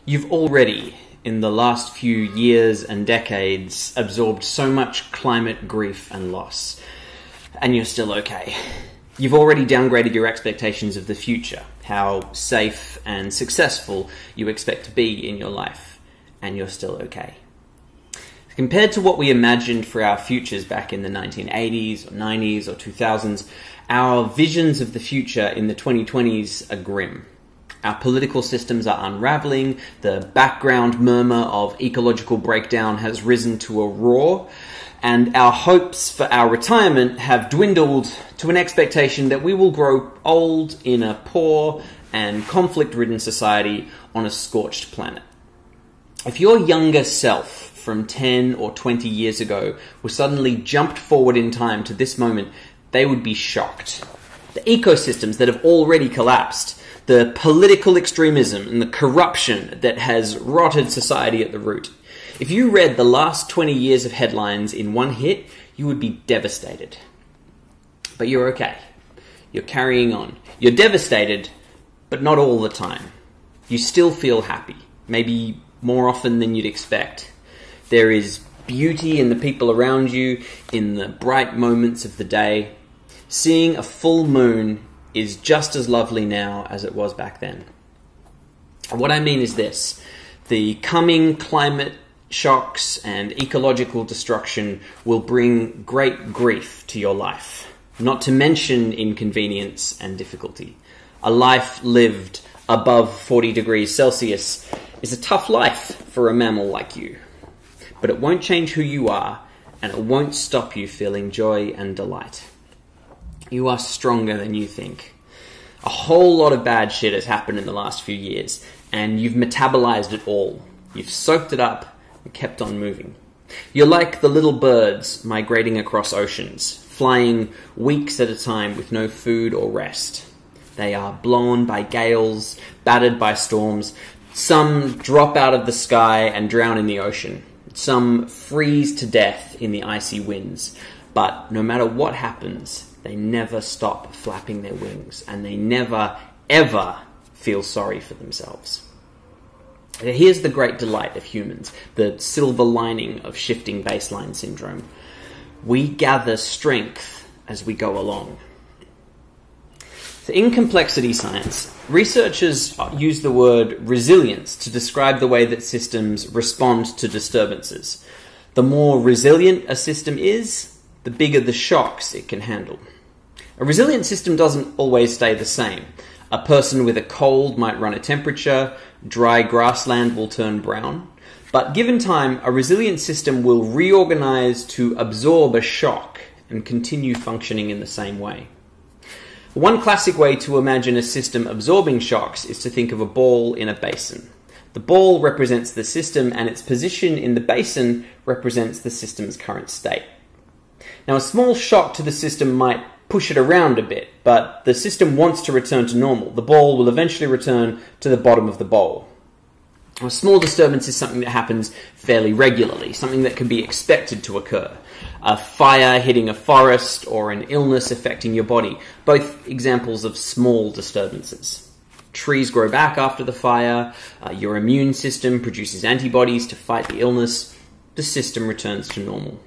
You've already, in the last few years and decades, absorbed so much climate grief and loss, and you're still okay. You've already downgraded your expectations of the future, how safe and successful you expect to be in your life, and you're still okay. Compared to what we imagined for our futures back in the 1980s or 90s or 2000s, our visions of the future in the 2020s are grim. Our political systems are unraveling, the background murmur of ecological breakdown has risen to a roar, and our hopes for our retirement have dwindled to an expectation that we will grow old in a poor and conflict-ridden society on a scorched planet. If your younger self from 10 or 20 years ago was suddenly jumped forward in time to this moment, they would be shocked. The ecosystems that have already collapsed, the political extremism and the corruption that has rotted society at the root. If you read the last 20 years of headlines in one hit, you would be devastated. But you're okay. You're carrying on. You're devastated, but not all the time. You still feel happy, maybe more often than you'd expect. There is beauty in the people around you, in the bright moments of the day. Seeing a full moon is just as lovely now as it was back then. And what I mean is this: the coming climate shocks and ecological destruction will bring great grief to your life, not to mention inconvenience and difficulty. A life lived above 40 degrees Celsius is a tough life for a mammal like you. But it won't change who you are, and it won't stop you feeling joy and delight. You are stronger than you think. A whole lot of bad shit has happened in the last few years, and you've metabolized it all. You've soaked it up and kept on moving. You're like the little birds migrating across oceans, flying weeks at a time with no food or rest. They are blown by gales, battered by storms. Some drop out of the sky and drown in the ocean. Some freeze to death in the icy winds. But no matter what happens, they never stop flapping their wings, and they never, ever feel sorry for themselves. Here's the great delight of humans, the silver lining of shifting baseline syndrome. We gather strength as we go along. So in complexity science, researchers use the word resilience to describe the way that systems respond to disturbances. The more resilient a system is, the bigger the shocks it can handle. A resilient system doesn't always stay the same. A person with a cold might run a temperature, dry grassland will turn brown. But given time, a resilient system will reorganize to absorb a shock and continue functioning in the same way. One classic way to imagine a system absorbing shocks is to think of a ball in a basin. The ball represents the system, and its position in the basin represents the system's current state. Now, a small shock to the system might push it around a bit, but the system wants to return to normal. The ball will eventually return to the bottom of the bowl. A small disturbance is something that happens fairly regularly, something that can be expected to occur. A fire hitting a forest or an illness affecting your body, both examples of small disturbances. Trees grow back after the fire, your immune system produces antibodies to fight the illness, the system returns to normal.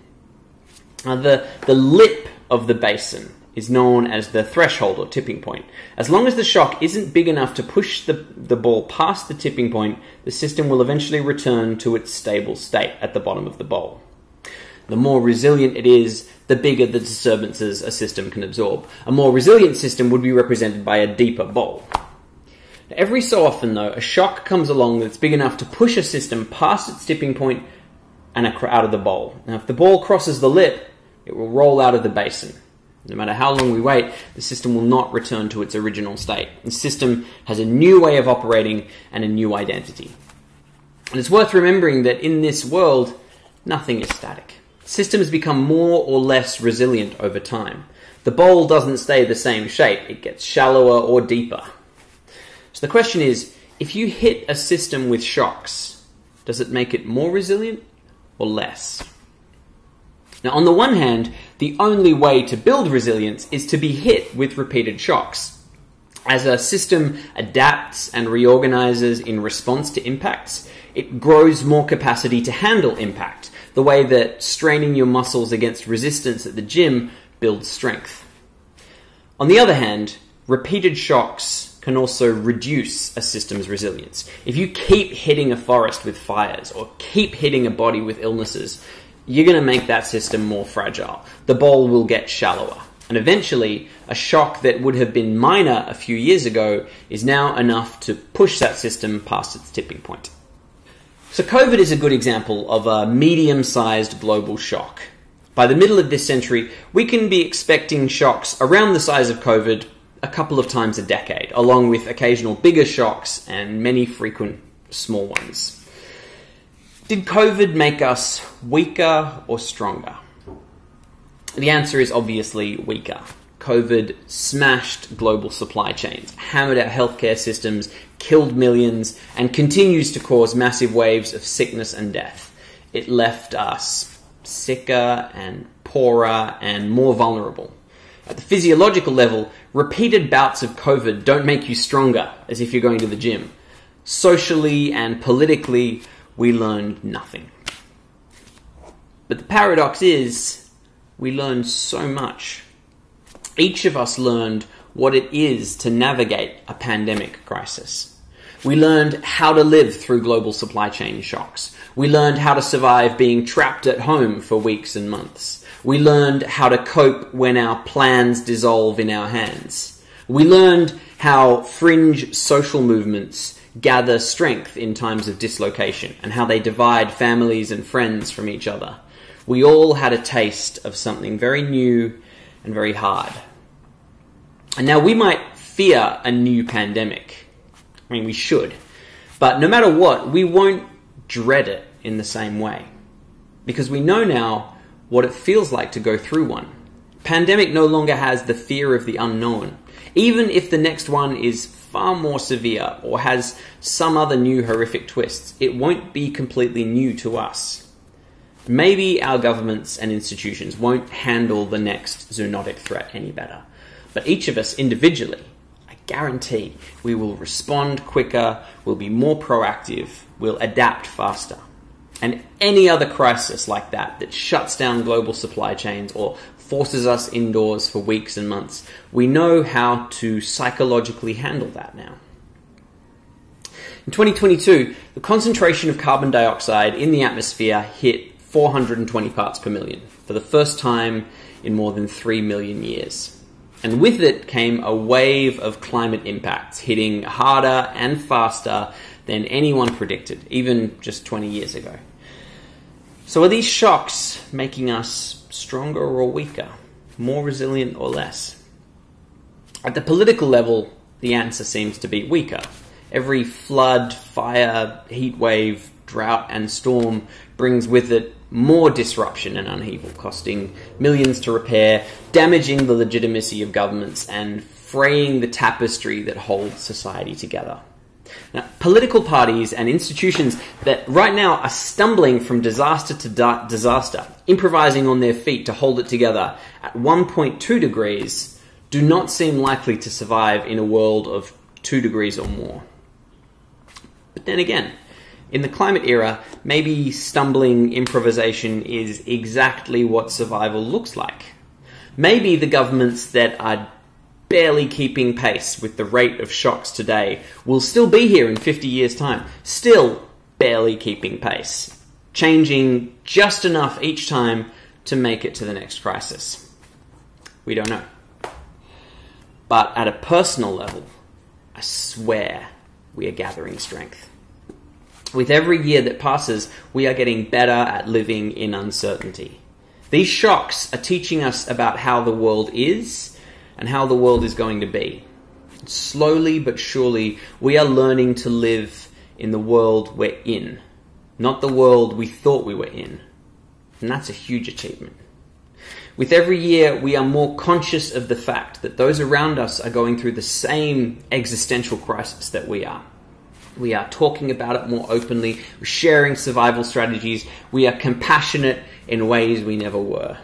The lip of the basin is known as the threshold or tipping point. As long as the shock isn't big enough to push the ball past the tipping point, the system will eventually return to its stable state at the bottom of the bowl. The more resilient it is, the bigger the disturbances a system can absorb. A more resilient system would be represented by a deeper bowl. Every so often, though, a shock comes along that's big enough to push a system past its tipping point and out of the bowl. Now, if the ball crosses the lip, it will roll out of the basin. No matter how long we wait, the system will not return to its original state. The system has a new way of operating and a new identity. And it's worth remembering that in this world, nothing is static. Systems become more or less resilient over time. The bowl doesn't stay the same shape. It gets shallower or deeper. So the question is, if you hit a system with shocks, does it make it more resilient or less? Now, on the one hand, the only way to build resilience is to be hit with repeated shocks. As a system adapts and reorganizes in response to impacts, it grows more capacity to handle impact, the way that straining your muscles against resistance at the gym builds strength. On the other hand, repeated shocks can also reduce a system's resilience. If you keep hitting a forest with fires or keep hitting a body with illnesses, you're going to make that system more fragile. The bowl will get shallower. And eventually, a shock that would have been minor a few years ago is now enough to push that system past its tipping point. So COVID is a good example of a medium-sized global shock. By the middle of this century, we can be expecting shocks around the size of COVID a couple of times a decade, along with occasional bigger shocks and many frequent small ones. Did COVID make us weaker or stronger? The answer is obviously weaker. COVID smashed global supply chains, hammered our healthcare systems, killed millions, and continues to cause massive waves of sickness and death. It left us sicker and poorer and more vulnerable. At the physiological level, repeated bouts of COVID don't make you stronger, as if you're going to the gym. Socially and politically, we learned nothing. But the paradox is, we learned so much. Each of us learned what it is to navigate a pandemic crisis. We learned how to live through global supply chain shocks. We learned how to survive being trapped at home for weeks and months. We learned how to cope when our plans dissolve in our hands. We learned how fringe social movements gather strength in times of dislocation and how they divide families and friends from each other. We all had a taste of something very new and very hard. And now we might fear a new pandemic. I mean, we should. But no matter what, we won't dread it in the same way. Because we know now what it feels like to go through one. Pandemic no longer has the fear of the unknown. Even if the next one is far more severe or has some other new horrific twists, it won't be completely new to us. Maybe our governments and institutions won't handle the next zoonotic threat any better. But each of us individually, I guarantee, we will respond quicker, we'll be more proactive, we'll adapt faster. And any other crisis like that shuts down global supply chains or forces us indoors for weeks and months, we know how to psychologically handle that now. In 2022, the concentration of carbon dioxide in the atmosphere hit 420 parts per million for the first time in more than 3 million years. And with it came a wave of climate impacts hitting harder and faster than anyone predicted, even just 20 years ago. So are these shocks making us stronger or weaker, more resilient or less? At the political level, the answer seems to be weaker. Every flood, fire, heat wave, drought and storm brings with it more disruption and upheaval, costing millions to repair, damaging the legitimacy of governments, and fraying the tapestry that holds society together. Now, political parties and institutions that right now are stumbling from disaster to disaster, improvising on their feet to hold it together at 1.2 degrees, do not seem likely to survive in a world of 2 degrees or more. But then again, in the climate era, maybe stumbling improvisation is exactly what survival looks like. Maybe the governments that are barely keeping pace with the rate of shocks today will still be here in 50 years' time, still barely keeping pace, changing just enough each time to make it to the next crisis. We don't know. But at a personal level, I swear we are gathering strength. With every year that passes, we are getting better at living in uncertainty. These shocks are teaching us about how the world is and how the world is going to be. Slowly but surely, we are learning to live in the world we're in, not the world we thought we were in. And that's a huge achievement. With every year, we are more conscious of the fact that those around us are going through the same existential crisis that we are. We are talking about it more openly, we're sharing survival strategies, we are compassionate in ways we never were.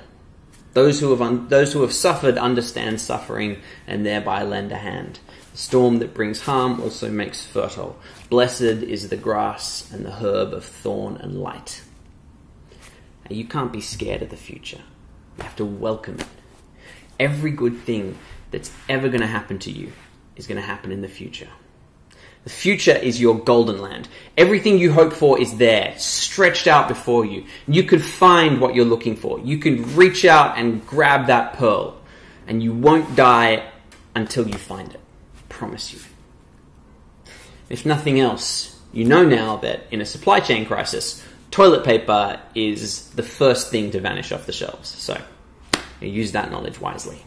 Those who have suffered understand suffering and thereby lend a hand. The storm that brings harm also makes fertile. Blessed is the grass and the herb of thorn and light. Now, you can't be scared of the future. You have to welcome it. Every good thing that's ever going to happen to you is going to happen in the future. The future is your golden land. Everything you hope for is there, stretched out before you. You could find what you're looking for. You can reach out and grab that pearl, and you won't die until you find it. I promise you. If nothing else, you know now that in a supply chain crisis, toilet paper is the first thing to vanish off the shelves. So use that knowledge wisely.